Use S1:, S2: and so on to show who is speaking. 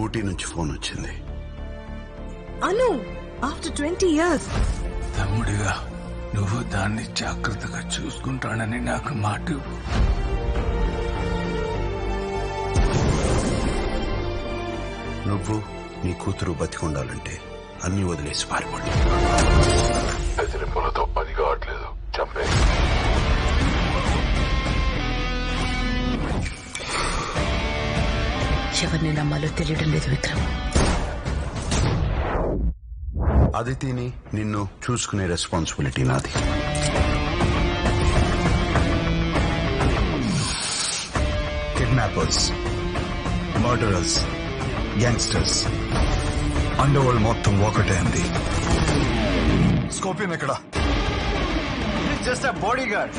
S1: ఊటీ నుంచి ఫోన్ వచ్చింది.
S2: అను, after 20 years.
S3: తమ్ముడిగా నువ్వు దాన్ని జాగ్రత్తగా చూసుకుంటానని నాకు మాట ఇవ్వు.
S1: నువ్వు నీ కూతురు బతికొండాలంటే అన్ని వదిలేసి పారిపోండి.
S3: బెదిరింపులతో పని కావట్లేదు, చంపే.
S2: ఎవరిని నమ్మాలో తెలియడం లేదు విక్రమ్.
S1: అదితిని నిన్ను చూసుకునే రెస్పాన్సిబిలిటీ నాది. Kidnappers, murderers, gangsters, under world మొత్తం ఒకటే అంది.
S4: స్కోపియన్ ఎక్కడ? Just body guard.